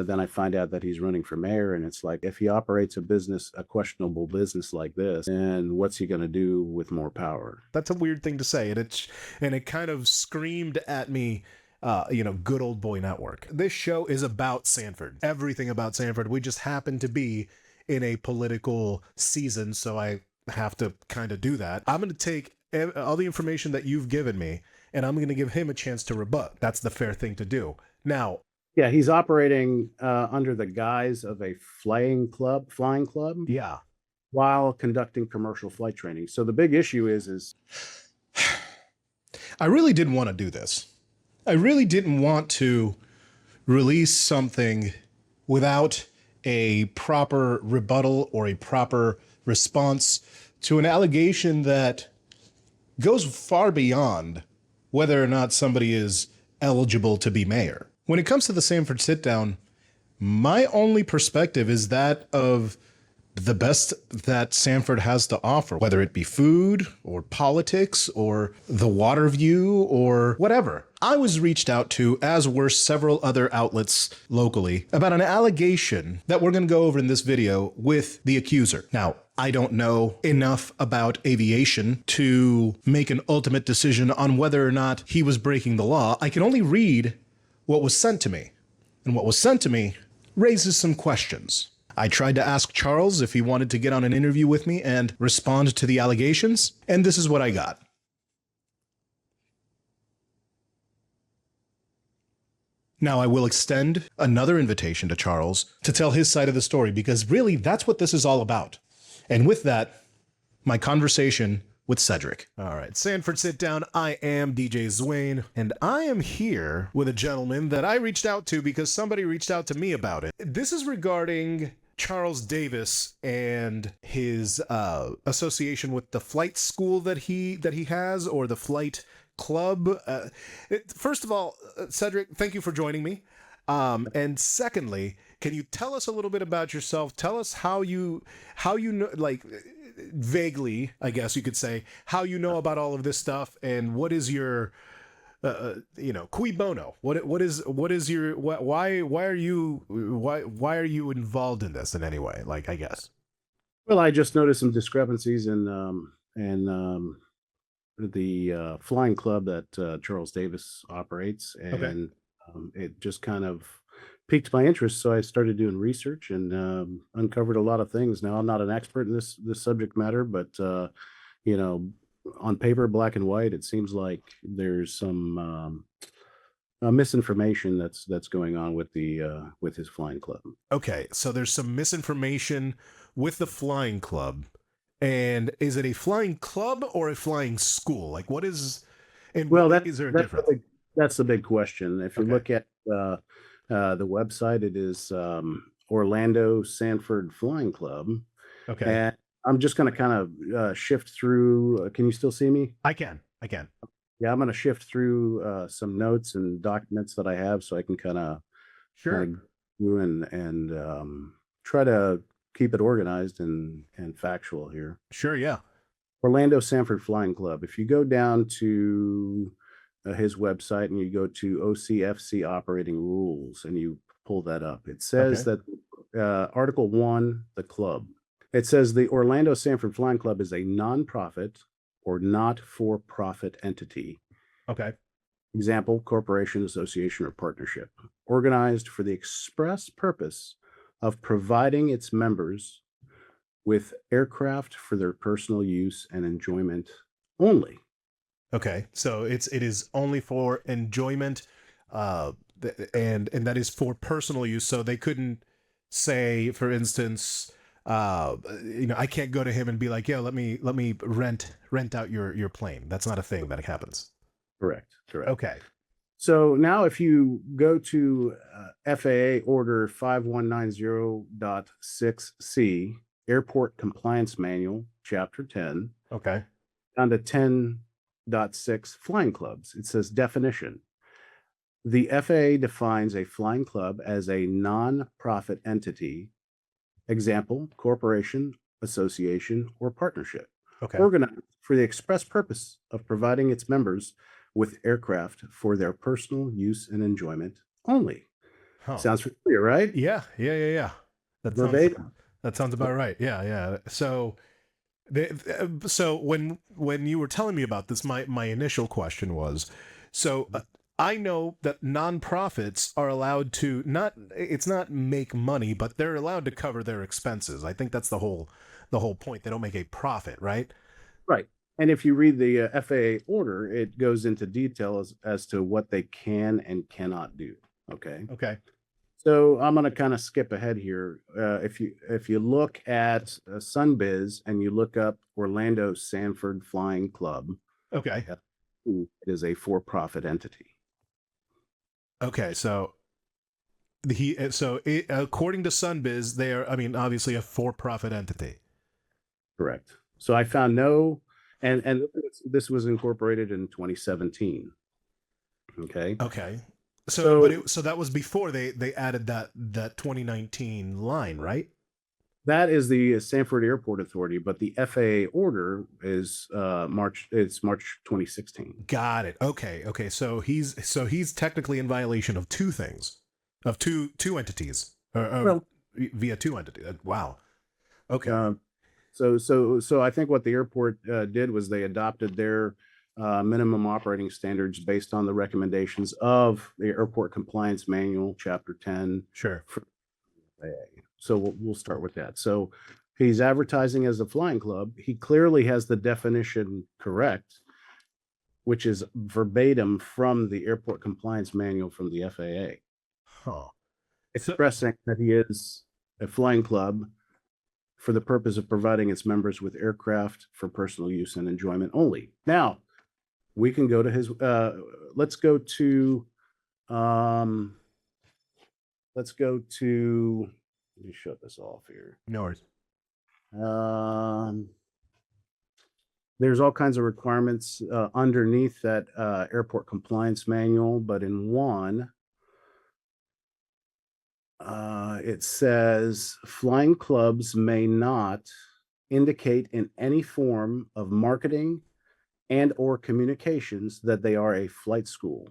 Then I find out that he's running for mayor, and it's like, if he operates a questionable business like this, and what's he going to do with more power? That's a weird thing to say, and it kind of screamed at me. Good old boy network. This show is about Sanford. Everything about Sanford. We just happen to be in a political season, so I have to kind of do that. I'm going to take all the information that you've given me, and I'm going to give him a chance to rebut. That's the fair thing to do. Now, yeah, he's operating under the guise of a flying club, yeah, while conducting commercial flight training. So the big issue is I really didn't want to do this. I really didn't want to release something without a proper rebuttal or a proper response to an allegation that goes far beyond whether or not somebody is eligible to be mayor. When it comes to the Sanford sit down, my only perspective is that of the best that Sanford has to offer, whether it be food or politics or the water view or whatever. I was reached out to, as were several other outlets locally, about an allegation that we're going to go over in this video with the accuser. Now, I don't know enough about aviation to make an ultimate decision on whether or not he was breaking the law. I can only read what was sent to me, and what was sent to me raises some questions. I tried to ask Charles if he wanted to get on an interview with me and respond to the allegations, and this is what I got. Now, I will extend another invitation to Charles to tell his side of the story, because really that's what this is all about. And with that, my conversation with Cedric. All right, Sanford Sit Down. I am DJ Zwain, and I am here with a gentleman that I reached out to because somebody reached out to me about it. This is regarding Charles Davis and his association with the flight school that he has, or the flight club. First of all, Cedric, thank you for joining me. And secondly, can you tell us a little bit about yourself? Tell us how you know, like, vaguely, I guess you could say, how you know about all of this stuff, and what is your cui bono? What is your why are you involved in this in any way? Like, I guess. well, I just noticed some discrepancies in the flying club that Charles Davis operates, Okay. and it just kind of piqued my interest. So I started doing research and uncovered a lot of things. Now, I'm not an expert in this subject matter, but you know, on paper, black and white, it seems like there's some misinformation that's going on with his flying club. Okay, so there's some misinformation with the flying club. And is it a flying club or a flying school? Like, what is, and Well, is there a difference? that's the big question. If you Okay. look at the website, it is Orlando Sanford Flying Club. Okay. And I'm just going to kind of shift through. Can you still see me? I can. Yeah, I'm going to shift through some notes and documents that I have, so I can kind of Sure. do and try to keep it organized and factual here. Sure. Yeah. Orlando Sanford Flying Club. If you go down to his website and you go to OCFC operating rules and you pull that up, it says Okay. that Article 1, the club, it says the Orlando Sanford Flying Club is a nonprofit or not-for-profit entity. Okay. Example, corporation, association, or partnership, organized for the express purpose of providing its members with aircraft for their personal use and enjoyment only. Okay. So it is only for enjoyment, and that is for personal use. So they couldn't say, for instance, I can't go to him and be like, "Yo, let me rent out your plane." That's not a thing that happens. Correct. Okay. So now if you go to FAA Order 5190.6C, Airport Compliance Manual, Chapter 10, Okay. down to 10.6, Flying Clubs, it says definition. The FAA defines a flying club as a non-profit entity, example, corporation, association, or partnership, Okay. organized for the express purpose of providing its members with aircraft for their personal use and enjoyment only. Huh. Sounds familiar, right? Yeah. That sounds Verbatim. that sounds about right. Yeah. So so when you were telling me about this, my initial question was, so I know that nonprofits are allowed to not it's not make money, but they're allowed to cover their expenses. I think that's the whole point. They don't make a profit, right? Right. And if you read the FAA order, it goes into detail as to what they can and cannot do. Okay. Okay. So I'm going to kind of skip ahead here. If you look at Sunbiz and you look up Orlando Sanford Flying Club, Okay. it is a for-profit entity. Okay. According to Sunbiz, they are, I mean, obviously a for-profit entity. Correct. So I found no, and this was incorporated in 2017. Okay. Okay. So So that was before they added that 2019 line, right? that is the Sanford Airport Authority, but the FAA order is March. It's March 2016. Got it. Okay. So he's technically in violation of two things, of two entities, or Well, via two entities. Wow. Okay. uh, so I think what the airport did was they adopted their minimum operating standards based on the recommendations of the Airport Compliance Manual, Chapter 10. Sure. For FAA. So we'll start with that. So he's advertising as a flying club. He clearly has the definition correct, which is verbatim from the Airport Compliance Manual from the FAA, Huh. So expressing that he is a flying club for the purpose of providing its members with aircraft for personal use and enjoyment only. Now, we can go to his, let's go to, um, let's go to, let me shut this off here. no worries. Um, there's all kinds of requirements underneath that airport compliance manual, but in one, it says flying clubs may not indicate in any form of marketing and or communications that they are a flight school.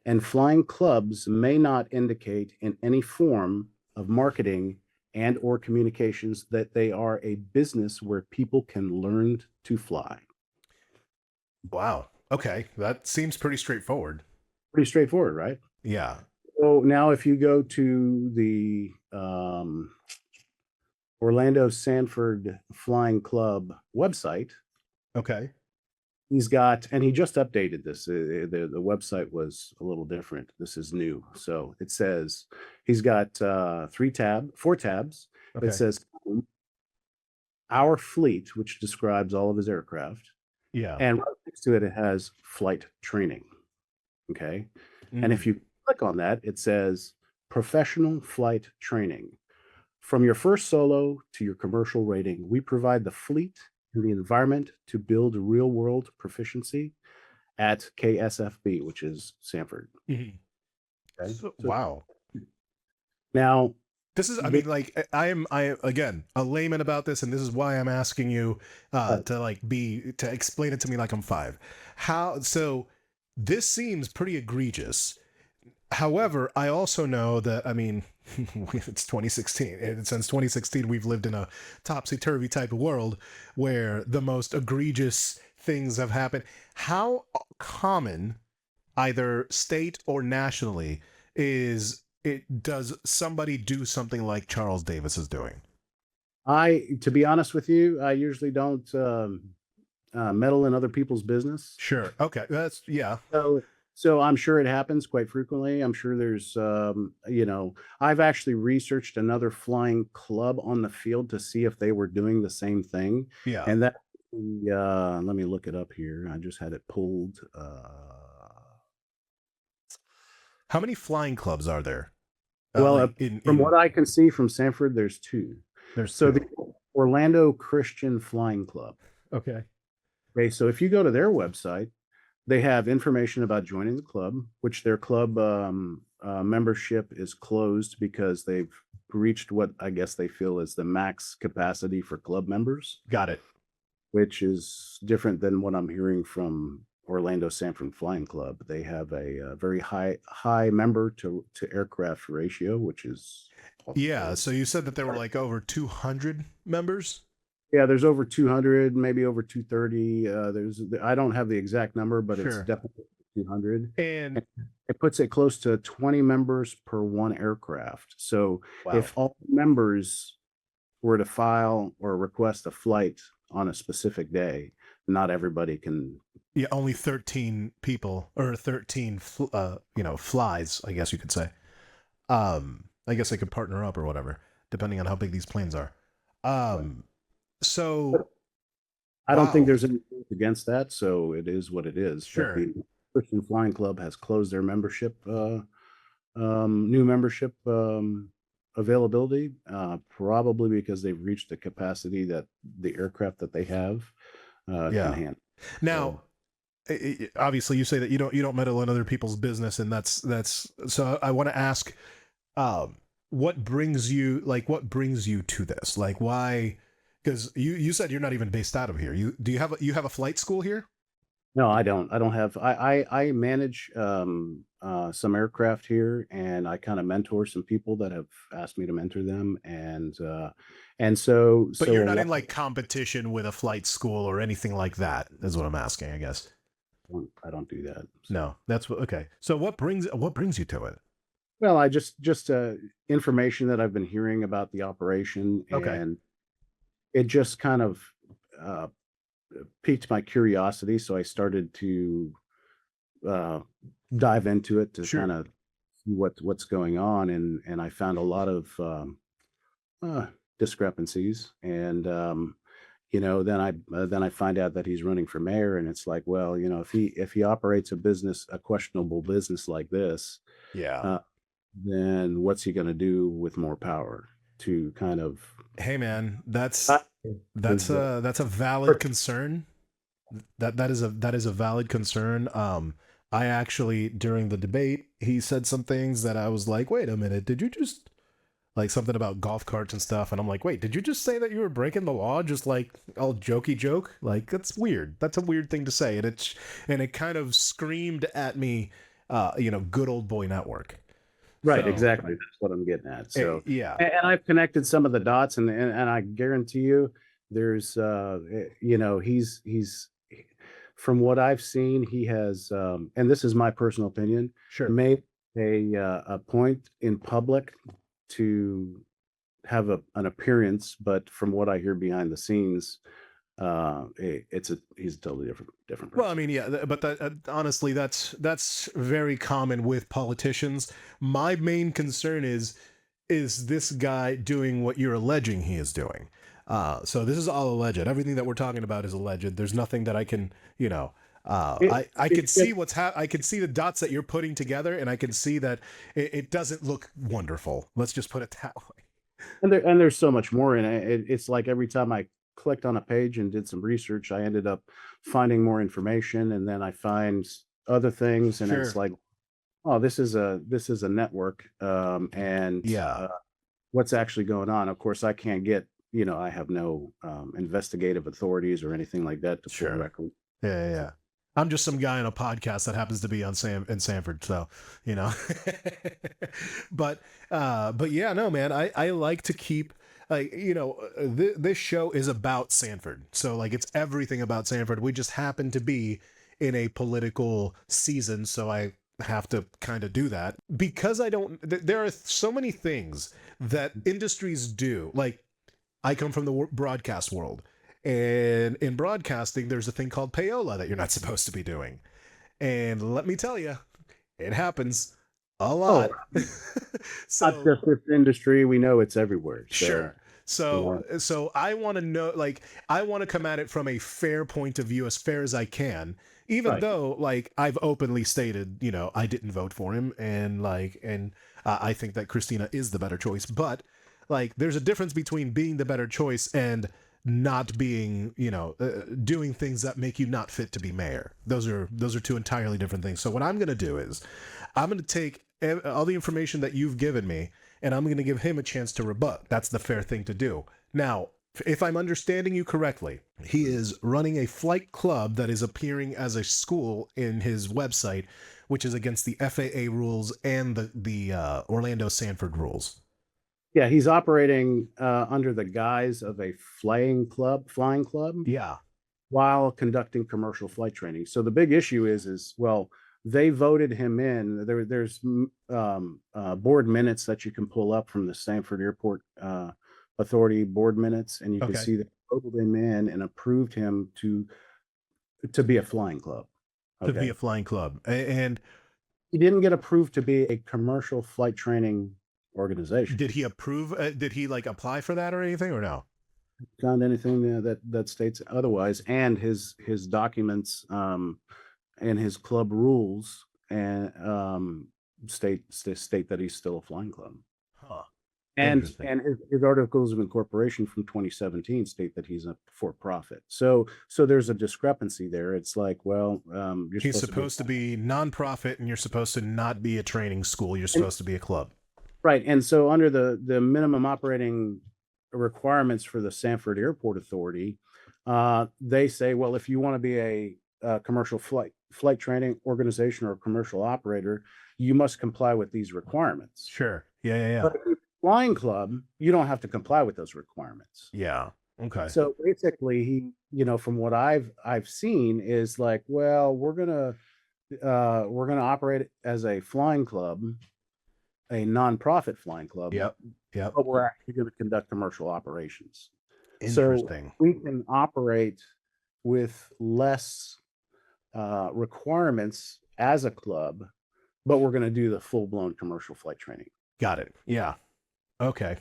And flying clubs may not indicate in any form of marketing and or communications that they are a business where people can learn to fly. Wow. Okay. That seems pretty straightforward. Pretty straightforward, right? Yeah. So now if you go to the Orlando Sanford Flying Club website, Okay. he's got, and he just updated this. The website was a little different. This is new. So it says he's got four tabs. It Okay. says our fleet, which describes all of his aircraft. Yeah. And right next to it, it has flight training. Okay. And if Mm. you click on that, it says professional flight training. From your first solo to your commercial rating, we provide the fleet and the environment to build real world proficiency at KSFB, which is Sanford. Mhm. Okay. So Wow. now, This is, I the- mean, like, I again, a layman about this, and this is why I'm asking you to explain it to me like I'm five. So this seems pretty egregious. However, I also know that, I mean, it's 2016, and since 2016, we've lived in a topsy-turvy type of world where the most egregious things have happened. How common, either state or nationally, does somebody do something like Charles Davis is doing? to be honest with you, I usually don't meddle in other people's business. Sure. Okay. That's, yeah. So I'm sure it happens quite frequently. I'm sure there's, I've actually researched another flying club on the field to see if they were doing the same thing. Yeah. And that, let me look it up here. I just had it pulled. How many flying clubs are there? Well, Like in from what I can see from Sanford, there's two. there's So two. the Orlando Christian Flying Club. Okay. Okay, so if you go to their website, they have information about joining the club, which their club membership is closed because they've reached what I guess they feel is the max capacity for club members, Got it. which is different than what I'm hearing from Orlando Sanford Flying Club. They have a, very high member to aircraft ratio, which is Yeah. So you said that there were like over 200 members. yeah. There's over 200, maybe over 230. I don't have the exact number, but it's Sure. definitely 200. And It puts it close to 20 members per one aircraft. So wow. if all members were to file or request a flight on a specific day, not everybody can. Yeah, only 13 people or 13 flies, I guess you could say. I guess they could partner up or whatever, depending on how big these planes are. Um so I don't think wow. there's any rules against that, so it is what it is. But Sure. the Christian Flying Club has closed their new membership availability, probably because they've reached the capacity that the aircraft that they have can Yeah. handle. So, Now, obviously you say that you don't meddle in other people's business, and that's so I want to ask, um what brings you to this, like why, because you said you're not even based out of here. You have a flight school here? no, I don't. I don't have. I manage some aircraft here, and I kind of mentor some people that have asked me to mentor them, and But so you're a not lot. in like competition with a flight school or anything like that, is what I'm asking, I guess. I don't do that. So. No, that's what. Okay, so what brings you to it? Well, I just information that I've been hearing about the operation, Okay. and it just kind of uh, piqued my curiosity. So I started to uh, dive into it to kind Sure. of see what's going on, and I found a lot of uh, discrepancies. And then I find out that he's running for mayor, and it's like, well, if he operates a questionable business like this, Yeah. uh, then what's he going to do with more power to kind of Hey man, that's uh, that's is a that's a valid concern. That is a valid concern. I actually, during the debate, he said some things that I was like, wait a minute, did you just, like, something about golf carts and stuff, and I'm like, wait, did you just say that you were breaking the law, just like all jokey joke? Like, that's weird. That's a weird thing to say, and it kind of screamed at me, good old boy network. right, So exactly. That's what I'm getting at. So, yeah, and I've connected some of the dots, and I guarantee you, there's he's from what I've seen, he has, and this is my personal opinion, sure. made a point in public to have an appearance, but from what I hear behind the scenes, he's a totally different Well, I person. mean, yeah, but honestly, that's very common with politicians. My main concern is this guy doing what you're alleging he is doing. So this is all alleged. Everything that we're talking about is alleged. There's nothing that I can, It, I it, could see it I could see the dots that you're putting together, and I can see that it doesn't look wonderful. Let's just put it that way. and there's so much more in it. It's like every time I clicked on a page and did some research, I ended up finding more information, and then I find other things, and it's Sure. like, oh, this is a network, and Yeah. what's actually going on. Of course, I can't get, I have no investigative authorities or anything like that to pull Sure. record. Yeah, yeah, yeah. I'm just some guy on a podcast that happens to be on Sam in Sanford, so you know. but yeah, no, man. I like to keep, like, this show is about Sanford, so like it's everything about Sanford. We just happen to be in a political season, so I have to kind of do that because I don't. There are so many things that industries do. Like, I come from the broadcast world. And in broadcasting, there's a thing called payola that you're not supposed to be doing. And let me tell you, it happens a Oh, lot. not So just this industry. We know it's everywhere. So, sure. So I want to know, like, I want to come at it from a fair point of view, as fair as I can, even right. though, like, I've openly stated, I didn't vote for him, and I think that Christina is the better choice. But, like, there's a difference between being the better choice and not being, doing things that make you not fit to be mayor. Those are two entirely different things. So what I'm gonna do is, I'm gonna take all the information that you've given me, and I'm going to give him a chance to rebut. That's the fair thing to do. Now, if I'm understanding you correctly, he is running a flight club that is appearing as a school in his website, which is against the FAA rules and the Orlando Sanford rules. Yeah, he's operating under the guise of a flying club, Yeah. while conducting commercial flight training. So the big issue is well, they voted him in. There's board minutes that you can pull up from the Sanford Airport Authority board minutes, and you can Okay. see they voted him in and approved him to be a flying club. To be Okay, a flying club. And he didn't get approved to be a commercial flight training organization. did he approve? Did he like apply for that or anything or no? Found anything that states otherwise, and his documents and his club rules and state that he's still a flying club. Huh. And Interesting. his articles of incorporation from 2017 state that he's a for profit. So there's a discrepancy there. It's like, well, you're He's supposed supposed to be nonprofit and you're supposed to not be a training school. You're and, supposed to be a club. right. And so under the minimum operating requirements for the Sanford Airport Authority, they say, well, if you want to be a commercial flight training organization or a commercial operator, you must comply with these requirements. Sure. Yeah, yeah, yeah. But if you're a flying club, you don't have to comply with those requirements. Yeah. Okay. So basically, from what I've seen, is like, well, we're gonna operate as a flying club, a nonprofit flying club, Yep. Yep. but we're actually going to conduct commercial operations. So Interesting. we can operate with less requirements as a club, but we're going to do the full blown commercial flight training. Got it. Yeah. Okay.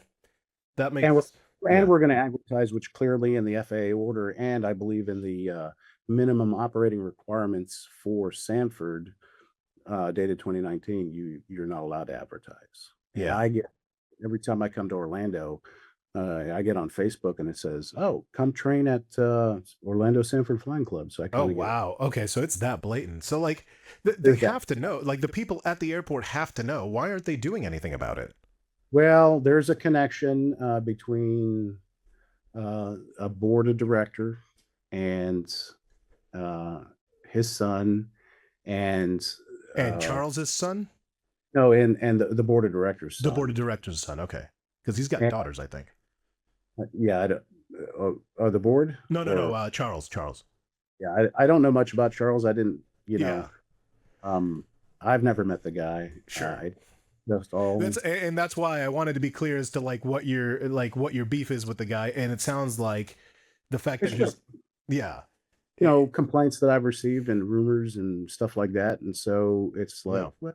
That And makes yeah. we're going to advertise, which clearly in the FAA order, and I believe in the minimum operating requirements for Sanford, dated 2019, you're not allowed to advertise. And Yeah. I get every time I come to Orlando, I get on Facebook and it says, "Oh, come train at Orlando Sanford Flying Club." So I Oh kind of get wow. Okay, so it's that blatant. So like they there's that. have to know. Like the people at the airport have to know. Why aren't they doing anything about it? Well, there's a connection between a board of director and uh, his son, and And uh, Charles's son? no, and the board of directors' The board son. of directors' son. Okay. Because he's got And, daughters, I think. yeah, I don't. The board No, no, no. or Charles. Charles. yeah, I don't know much about Charles. I didn't, Yeah. um, I've never met the guy. Sure. I just all That's why I wanted to be clear as to what your beef is with the guy. And it sounds like the fact it's that he's just yeah. complaints that I've received and rumors and stuff like that, and so it's like, No. well,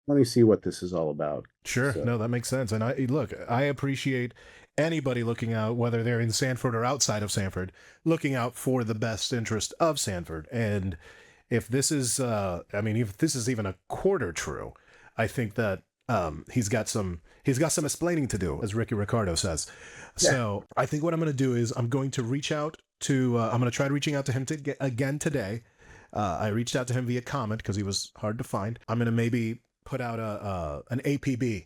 let me see what this is all about. Sure. So No, that makes sense. And I appreciate anybody looking out, whether they're in Sanford or outside of Sanford, looking out for the best interest of Sanford. And if this is, if this is even a quarter true, I think that he's got some explaining to do, as Ricky Ricardo says. yeah, So I think what I'm going to do is I'm going to reach out to, I'm going to try reaching out to him again today. I reached out to him via comment because he was hard to find. I'm going to maybe put out an APB,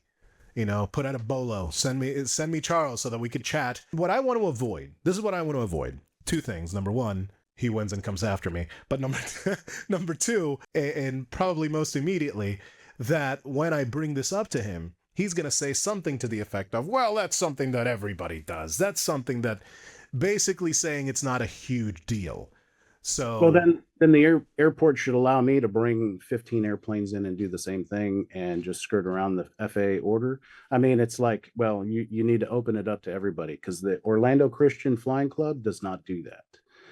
put out a bolo, send me Charles so that we could chat. What I want to avoid, this is what I want to avoid. Two things. Number one, he wins and comes after me. But number two, and probably most immediately, that when I bring this up to him, he's going to say something to the effect of, well, that's something that everybody does. That's something that basically saying it's not a huge deal. well, So then the airport should allow me to bring 15 airplanes in and do the same thing and just skirt around the FAA order. I mean, it's like, well, you need to open it up to everybody, because the Orlando Christian Flying Club does not do that.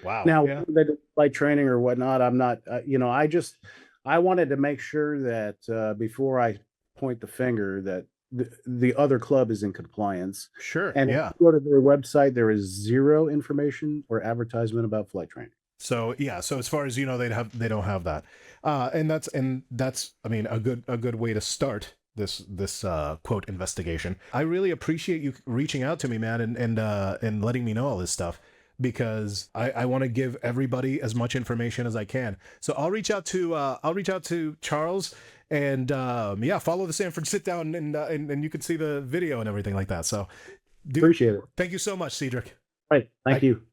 wow. Now, Yeah. they do flight training or whatnot, I'm not, I wanted to make sure that before I point the finger, that the other club is in compliance. Sure. And if Yeah. you go to their website, there is zero information or advertisement about flight training. So yeah, so as far as they don't have that, and that's I mean a good way to start this quote investigation. I really appreciate you reaching out to me, man, and letting me know all this stuff, because I want to give everybody as much information as I can. So I'll reach out to Charles, and yeah, follow the Sanford sit down, and you can see the video and everything like that. So, dude, Appreciate it. thank you so much, Cedric. Right. Thank Bye. you.